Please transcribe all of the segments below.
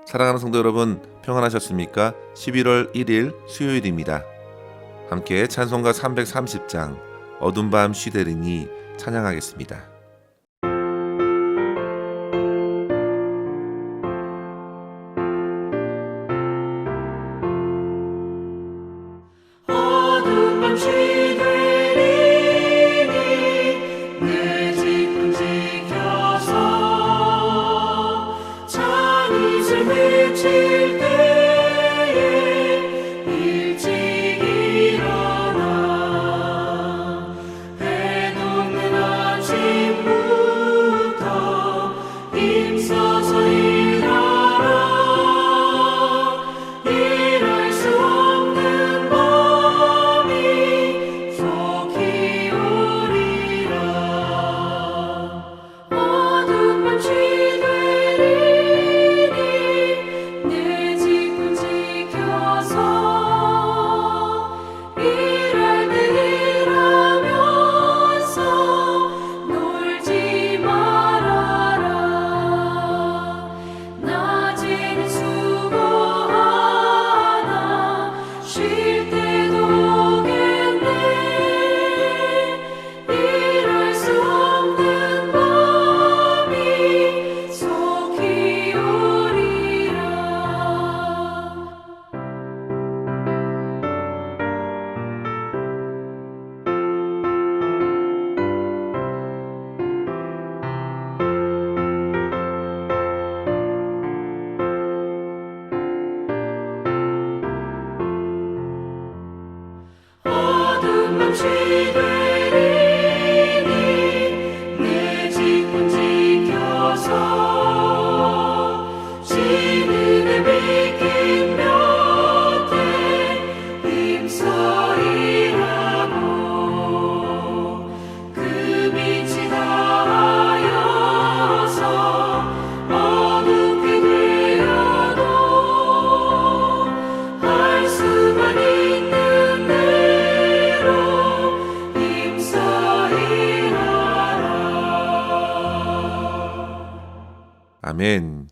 사랑하는 성도 여러분, 평안하셨습니까? 11월 1일 수요일입니다. 함께 찬송가 330장 어둠 밤 쉬되리니 찬양하겠습니다. 어둠 밤 쉬되리니 내 집은 지켜서 찬 이슬 맺힐 때에 일찍 일어나 해 녹는 아침부터 힘써서 일할 수 없는 밤이 속히 오리라. 어둠 밤 쉬되리니 내 집은 지켜서 일할 때 일하면서 놀지 말아라. 낮에는 수고하나 쉴 때도 오겠네. 일할 수 없는 밤이 속히 오리라. 어둠 밤 쉬되리니 내 집은 지켜서 쉬는 내 비긴 곁에 힘써 일하고 그 빛이 닿아여서 어둡게 되어도 할 수만 있는 대로 힘써 일하라. 아멘.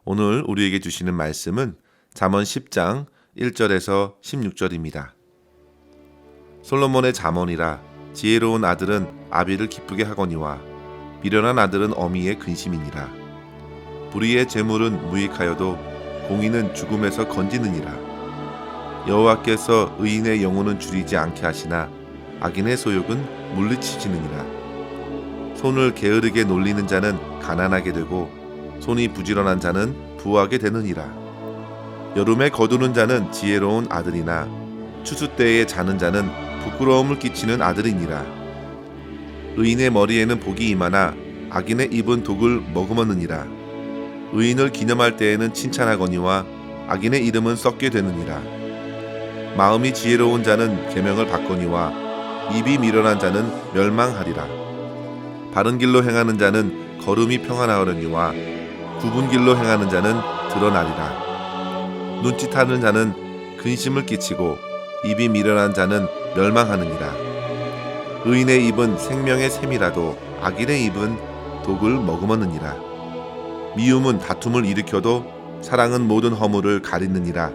오늘 우리에게 주시는 말씀은 잠언 10장 1절에서 16절입니다. 솔로몬의 잠언이라 지혜로운 아들은 아비를 기쁘게 하거니와 미련한 아들은 어미의 근심이니라. 불의의 재물은 무익하여도 공의는 죽음에서 건지느니라. 여호와께서 의인의 영혼은 줄이지 않게 하시나 악인의 소욕은 물리치시느니라. 손을 게으르게 놀리는 자는 가난하게 되고 손이 부지런한 자는 부하게 되느니라. 여름에 거두는 자는 지혜로운 아들이나 추수 때에 자는 자는 부끄러움을 끼치는 아들이니라. 의인의 머리에는 복이 임하나 악인의 입은 독을 머금었느니라. 의인을 기념할 때에는 칭찬하거니와 악인의 이름은 썩게 되느니라. 마음이 지혜로운 자는 계명을 받거니와 입이 미련한 자는 멸망하리라. 바른 길로 행하는 자는 걸음이 평안하려니와 굽은 길로 행하는 자는 드러나리라. 눈짓하는 자는 근심을 끼치고 입이 미련한 자는 멸망하느니라. 의인의 입은 생명의 샘이라도 악인의 입은 독을 머금었느니라. 미움은 다툼을 일으켜도 사랑은 모든 허물을 가리느니라.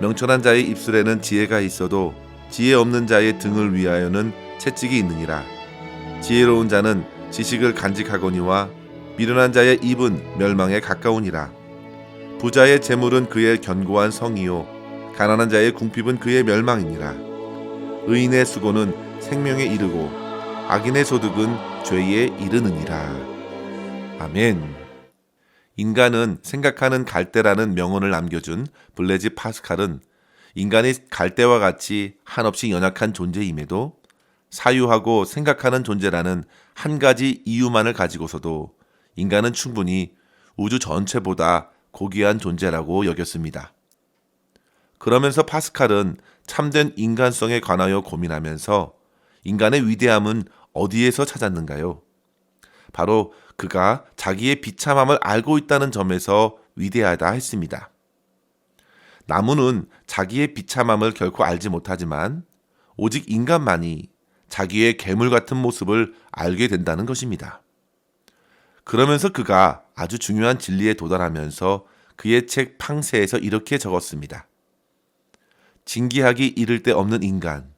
명철한 자의 입술에는 지혜가 있어도 지혜 없는 자의 등을 위하여는 채찍이 있느니라. 지혜로운 자는 지식을 간직하거니와 미련한 자의 입은 멸망에 가까우니라. 부자의 재물은 그의 견고한 성이요 가난한 자의 궁핍은 그의 멸망이니라. 의인의 수고는 생명에 이르고 악인의 소득은 죄에 이르느니라. 아멘. 인간은 생각하는 갈대라는 명언을 남겨준 블레지 파스칼은 인간이 갈대와 같이 한없이 연약한 존재임에도 사유하고 생각하는 존재라는 한 가지 이유만을 가지고서도 인간은 충분히 우주 전체보다 고귀한 존재라고 여겼습니다. 그러면서 파스칼은 참된 인간성에 관하여 고민하면서 인간의 위대함은 어디에서 찾았는가요? 바로 그가 자기의 비참함을 알고 있다는 점에서 위대하다 했습니다. 나무는 자기의 비참함을 결코 알지 못하지만 오직 인간만이 자기의 괴물 같은 모습을 알게 된다는 것입니다. 그러면서 그가 아주 중요한 진리에 도달하면서 그의 책 팡세에서 이렇게 적었습니다. 징계하기 이를 데 없는 인간.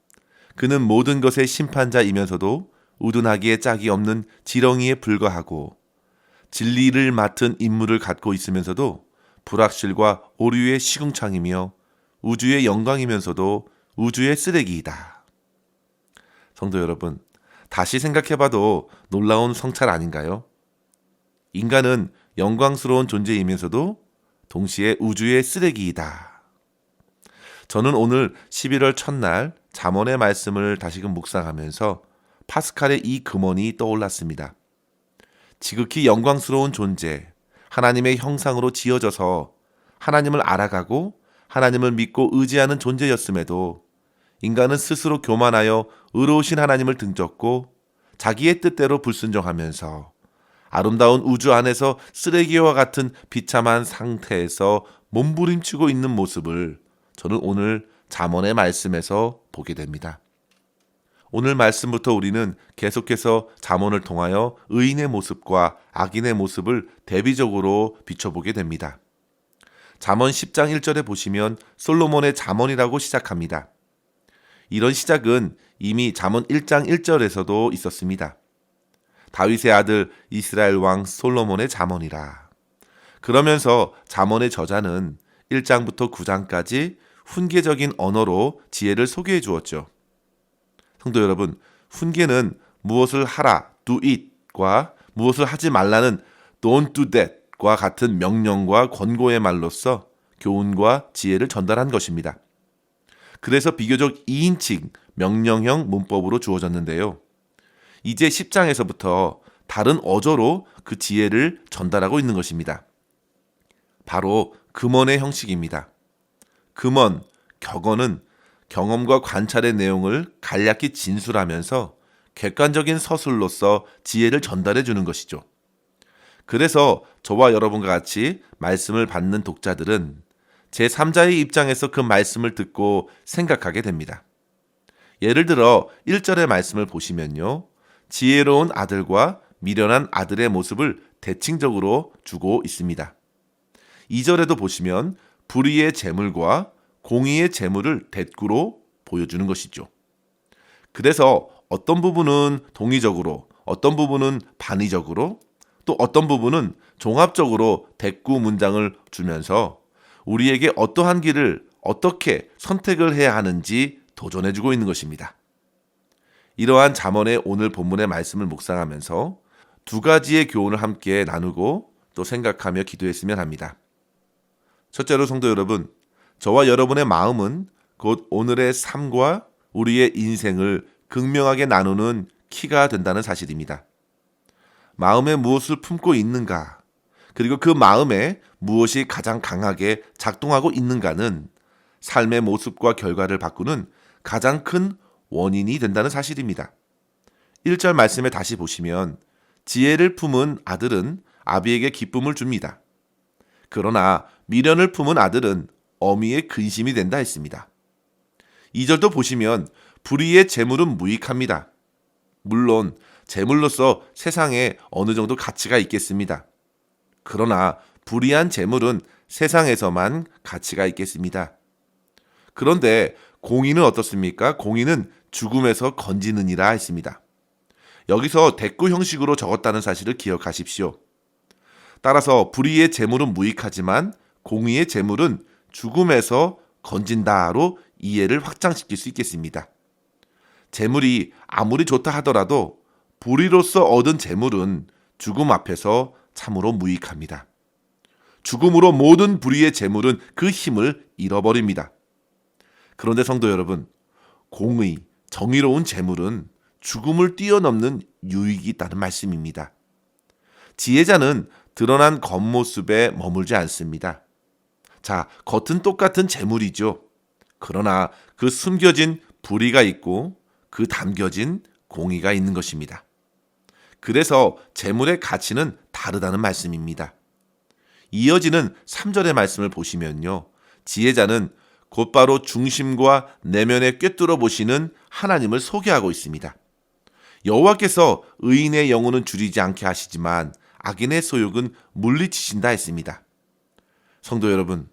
그는 모든 것의 심판자이면서도 우둔하기에 짝이 없는 지렁이에 불과하고 진리를 맡은 임무를 갖고 있으면서도 불확실과 오류의 시궁창이며 우주의 영광이면서도 우주의 쓰레기이다. 성도 여러분, 다시 생각해봐도 놀라운 성찰 아닌가요? 인간은 영광스러운 존재이면서도 동시에 우주의 쓰레기이다. 저는 오늘 11월 첫날 잠언의 말씀을 다시금 묵상하면서 파스칼의 이 금언이 떠올랐습니다. 지극히 영광스러운 존재, 하나님의 형상으로 지어져서 하나님을 알아가고 하나님을 믿고 의지하는 존재였음에도 인간은 스스로 교만하여 의로우신 하나님을 등졌고 자기의 뜻대로 불순종하면서 아름다운 우주 안에서 쓰레기와 같은 비참한 상태에서 몸부림치고 있는 모습을 저는 오늘 잠언의 말씀에서 보게 됩니다. 오늘 말씀부터 우리는 계속해서 잠언을 통하여 의인의 모습과 악인의 모습을 대비적으로 비춰보게 됩니다. 잠언 10장 1절에 보시면 솔로몬의 잠언이라고 시작합니다. 이런 시작은 이미 잠언 1장 1절에서도 있었습니다. 다윗의 아들 이스라엘 왕 솔로몬의 잠언이라. 그러면서 잠언의 저자는 1장부터 9장까지 훈계적인 언어로 지혜를 소개해 주었죠. 성도 여러분, 훈계는 무엇을 하라, do it과 무엇을 하지 말라는 don't do that과 같은 명령과 권고의 말로써 교훈과 지혜를 전달한 것입니다. 그래서 비교적 2인칭 명령형 문법으로 주어졌는데요. 이제 10장에서부터 다른 어조로 그 지혜를 전달하고 있는 것입니다. 바로 금언의 형식입니다. 금언, 격언은 경험과 관찰의 내용을 간략히 진술하면서 객관적인 서술로서 지혜를 전달해 주는 것이죠. 그래서 저와 여러분과 같이 말씀을 받는 독자들은 제3자의 입장에서 그 말씀을 듣고 생각하게 됩니다. 예를 들어 1절의 말씀을 보시면요. 지혜로운 아들과 미련한 아들의 모습을 대칭적으로 주고 있습니다. 2절에도 보시면 불의의 재물과 공의의 재물을 대꾸로 보여주는 것이죠. 그래서 어떤 부분은 동의적으로, 어떤 부분은 반의적으로, 또 어떤 부분은 종합적으로 대꾸 문장을 주면서 우리에게 어떠한 길을 어떻게 선택을 해야 하는지 도전해주고 있는 것입니다. 이러한 잠언의 오늘 본문의 말씀을 묵상하면서 두 가지의 교훈을 함께 나누고 또 생각하며 기도했으면 합니다. 첫째로 성도 여러분, 저와 여러분의 마음은 곧 오늘의 삶과 우리의 인생을 극명하게 나누는 키가 된다는 사실입니다. 마음에 무엇을 품고 있는가, 그리고 그 마음에 무엇이 가장 강하게 작동하고 있는가는 삶의 모습과 결과를 바꾸는 가장 큰 원인이 된다는 사실입니다. 1절 말씀에 다시 보시면 지혜를 품은 아들은 아비에게 기쁨을 줍니다. 그러나 미련을 품은 아들은 어미의 근심이 된다 했습니다. 2절도 보시면 불의의 재물은 무익합니다. 물론 재물로서 세상에 어느 정도 가치가 있겠습니다. 그러나 불의한 재물은 세상에서만 가치가 있겠습니다. 그런데 공의는 어떻습니까? 공의는 죽음에서 건지느니라 했습니다. 여기서 대꾸 형식으로 적었다는 사실을 기억하십시오. 따라서 불의의 재물은 무익하지만 공의의 재물은 죽음에서 건진다로 이해를 확장시킬 수 있겠습니다. 재물이 아무리 좋다 하더라도 불의로서 얻은 재물은 죽음 앞에서 참으로 무익합니다. 죽음으로 모든 불의의 재물은 그 힘을 잃어버립니다. 그런데 성도 여러분, 공의, 정의로운 재물은 죽음을 뛰어넘는 유익이 있다는 말씀입니다. 지혜자는 드러난 겉모습에 머물지 않습니다. 자, 겉은 똑같은 재물이죠. 그러나 그 숨겨진 불의가 있고 그 담겨진 공의가 있는 것입니다. 그래서 재물의 가치는 다르다는 말씀입니다. 이어지는 3절의 말씀을 보시면요. 지혜자는 곧바로 중심과 내면에 꿰뚫어 보시는 하나님을 소개하고 있습니다. 여호와께서 의인의 영혼은 줄이지 않게 하시지만 악인의 소욕은 물리치신다 했습니다. 성도 여러분,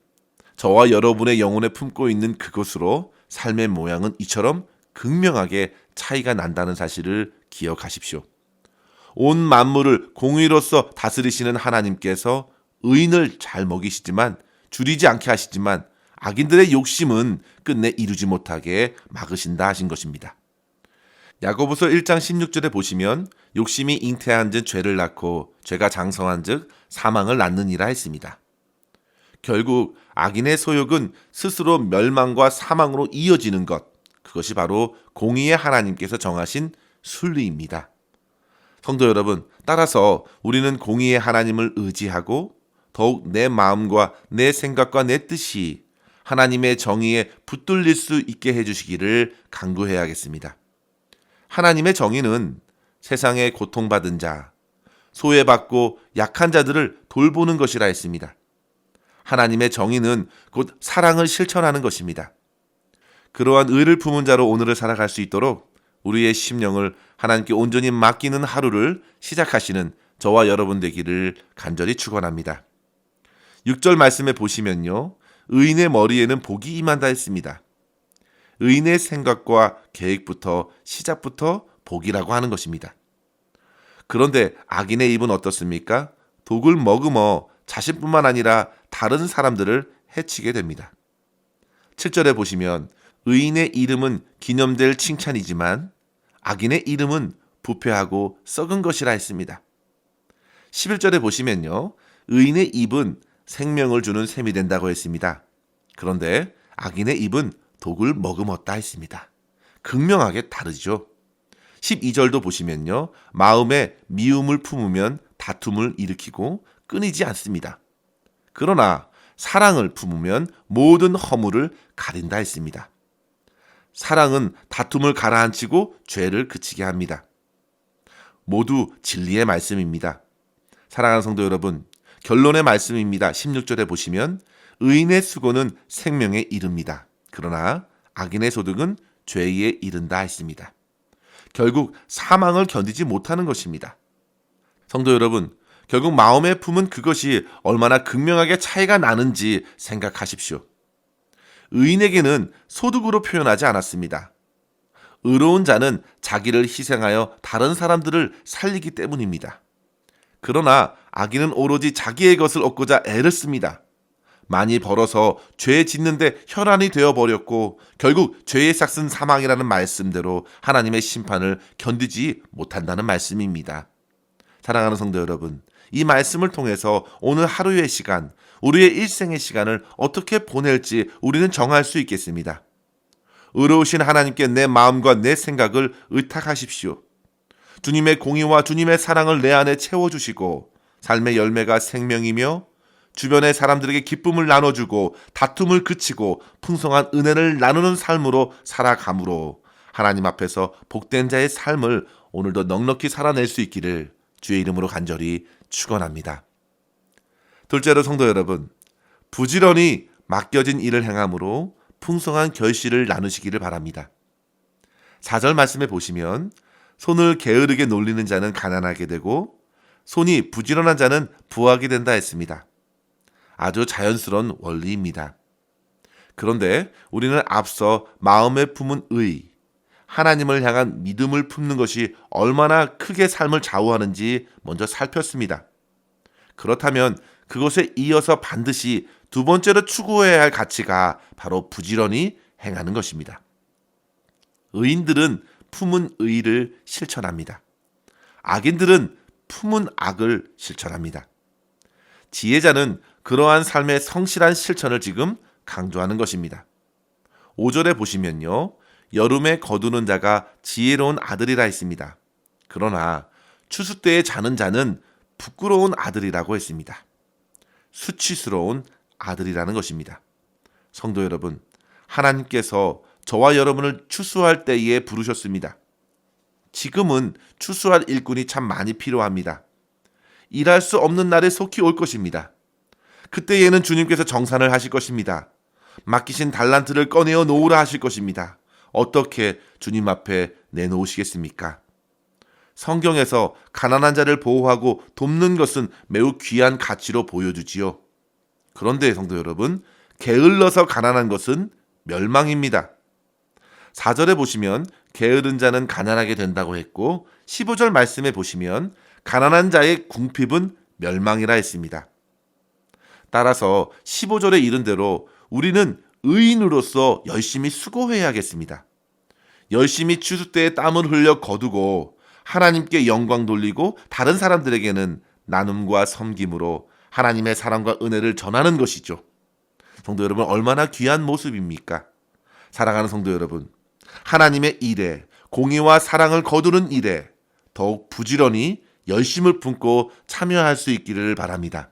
저와 여러분의 영혼에 품고 있는 그것으로 삶의 모양은 이처럼 극명하게 차이가 난다는 사실을 기억하십시오. 온 만물을 공의로서 다스리시는 하나님께서 의인을 잘 먹이시지만 줄이지 않게 하시지만 악인들의 욕심은 끝내 이루지 못하게 막으신다 하신 것입니다. 야고보서 1장 16절에 보시면 욕심이 잉태한즉 죄를 낳고 죄가 장성한즉 사망을 낳느니라 했습니다. 결국 악인의 소욕은 스스로 멸망과 사망으로 이어지는 것, 그것이 바로 공의의 하나님께서 정하신 순리입니다. 성도 여러분, 따라서 우리는 공의의 하나님을 의지하고 더욱 내 마음과 내 생각과 내 뜻이 하나님의 정의에 붙들릴 수 있게 해주시기를 간구해야겠습니다. 하나님의 정의는 세상에 고통받은 자, 소외받고 약한 자들을 돌보는 것이라 했습니다. 하나님의 정의는 곧 사랑을 실천하는 것입니다. 그러한 의를 품은 자로 오늘을 살아갈 수 있도록 우리의 심령을 하나님께 온전히 맡기는 하루를 시작하시는 저와 여러분 되기를 간절히 축원합니다. 6절 말씀에 보시면요, 의인의 머리에는 복이 임한다 했습니다. 의인의 생각과 계획부터 시작부터 복이라고 하는 것입니다. 그런데 악인의 입은 어떻습니까? 독을 머금어 자신뿐만 아니라 다른 사람들을 해치게 됩니다. 7절에 보시면 의인의 이름은 기념될 칭찬이지만 악인의 이름은 부패하고 썩은 것이라 했습니다. 11절에 보시면요, 의인의 입은 생명을 주는 샘이 된다고 했습니다. 그런데 악인의 입은 독을 머금었다 했습니다. 극명하게 다르죠. 12절도 보시면요, 마음에 미움을 품으면 다툼을 일으키고 끊이지 않습니다. 그러나 사랑을 품으면 모든 허물을 가린다 했습니다. 사랑은 다툼을 가라앉히고 죄를 그치게 합니다. 모두 진리의 말씀입니다. 사랑하는 성도 여러분, 결론의 말씀입니다. 16절에 보시면 의인의 수고는 생명에 이릅니다. 그러나 악인의 소득은 죄에 이른다 했습니다. 결국 사망을 견디지 못하는 것입니다. 성도 여러분, 결국 마음에 품은 그것이 얼마나 극명하게 차이가 나는지 생각하십시오. 의인에게는 소득으로 표현하지 않았습니다. 의로운 자는 자기를 희생하여 다른 사람들을 살리기 때문입니다. 그러나 악인은 오로지 자기의 것을 얻고자 애를 씁니다. 많이 벌어서 죄 짓는데 혈안이 되어버렸고 결국 죄의 삭은 사망이라는 말씀대로 하나님의 심판을 견디지 못한다는 말씀입니다. 사랑하는 성도 여러분, 이 말씀을 통해서 오늘 하루의 시간, 우리의 일생의 시간을 어떻게 보낼지 우리는 정할 수 있겠습니다. 의로우신 하나님께 내 마음과 내 생각을 의탁하십시오. 주님의 공의와 주님의 사랑을 내 안에 채워주시고 삶의 열매가 생명이며 주변의 사람들에게 기쁨을 나눠주고 다툼을 그치고 풍성한 은혜를 나누는 삶으로 살아감으로 하나님 앞에서 복된 자의 삶을 오늘도 넉넉히 살아낼 수 있기를 주의 이름으로 간절히 축원합니다. 둘째로 성도 여러분, 부지런히 맡겨진 일을 행함으로 풍성한 결실을 나누시기를 바랍니다. 4절 말씀에 보시면 손을 게으르게 놀리는 자는 가난하게 되고 손이 부지런한 자는 부하게 된다 했습니다. 아주 자연스러운 원리입니다. 그런데 우리는 앞서 마음에 품은 의, 하나님을 향한 믿음을 품는 것이 얼마나 크게 삶을 좌우하는지 먼저 살폈습니다. 그렇다면 그것에 이어서 반드시 두 번째로 추구해야 할 가치가 바로 부지런히 행하는 것입니다. 의인들은 품은 의를 실천합니다. 악인들은 품은 악을 실천합니다. 지혜자는 그러한 삶의 성실한 실천을 지금 강조하는 것입니다. 5절에 보시면요, 여름에 거두는 자가 지혜로운 아들이라 했습니다. 그러나 추수 때에 자는 자는 부끄러운 아들이라고 했습니다. 수치스러운 아들이라는 것입니다. 성도 여러분, 하나님께서 저와 여러분을 추수할 때에 부르셨습니다. 지금은 추수할 일꾼이 참 많이 필요합니다. 일할 수 없는 날에 속히 올 것입니다. 그때에는 주님께서 정산을 하실 것입니다. 맡기신 달란트를 꺼내어 놓으라 하실 것입니다. 어떻게 주님 앞에 내놓으시겠습니까? 성경에서 가난한 자를 보호하고 돕는 것은 매우 귀한 가치로 보여주지요. 그런데 성도 여러분, 게을러서 가난한 것은 멸망입니다. 4절에 보시면 게으른 자는 가난하게 된다고 했고 15절 말씀에 보시면 가난한 자의 궁핍은 멸망이라 했습니다. 따라서 15절에 이른 대로 우리는 의인으로서 열심히 수고해야겠습니다. 열심히 추수 때에 땀을 흘려 거두고 하나님께 영광 돌리고 다른 사람들에게는 나눔과 섬김으로 하나님의 사랑과 은혜를 전하는 것이죠. 성도 여러분, 얼마나 귀한 모습입니까? 사랑하는 성도 여러분, 하나님의 일에, 공의와 사랑을 거두는 일에 더욱 부지런히 열심을 품고 참여할 수 있기를 바랍니다.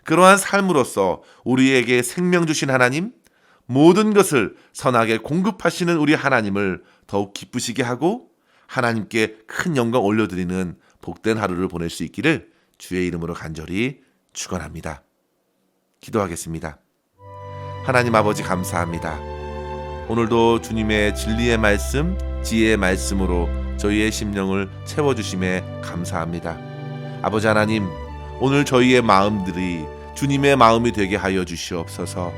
그러한 삶으로써 우리에게 생명 주신 하나님, 모든 것을 선하게 공급하시는 우리 하나님을 더욱 기쁘시게 하고 하나님께 큰 영광 올려드리는 복된 하루를 보낼 수 있기를 주의 이름으로 간절히 축원합니다. 기도하겠습니다. 하나님 아버지, 감사합니다. 오늘도 주님의 진리의 말씀, 지혜의 말씀으로 저희의 심령을 채워주심에 감사합니다. 아버지 하나님, 오늘 저희의 마음들이 주님의 마음이 되게 하여 주시옵소서.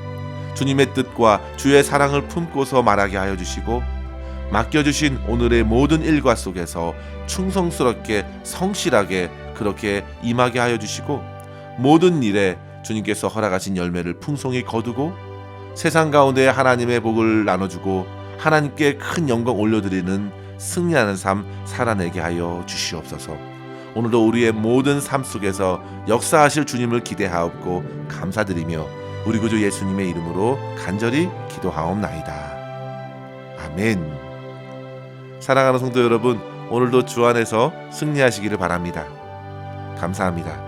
주님의 뜻과 주의 사랑을 품고서 말하게 하여 주시고 맡겨주신 오늘의 모든 일과 속에서 충성스럽게 성실하게 그렇게 임하게 하여 주시고 모든 일에 주님께서 허락하신 열매를 풍성히 거두고 세상 가운데 하나님의 복을 나눠주고 하나님께 큰 영광 올려드리는 승리하는 삶 살아내게 하여 주시옵소서. 오늘도 우리의 모든 삶 속에서 역사하실 주님을 기대하옵고 감사드리며 우리 구주 예수님의 이름으로 간절히 기도하옵나이다. 아멘. 사랑하는 성도 여러분, 오늘도 주 안에서 승리하시기를 바랍니다. 감사합니다.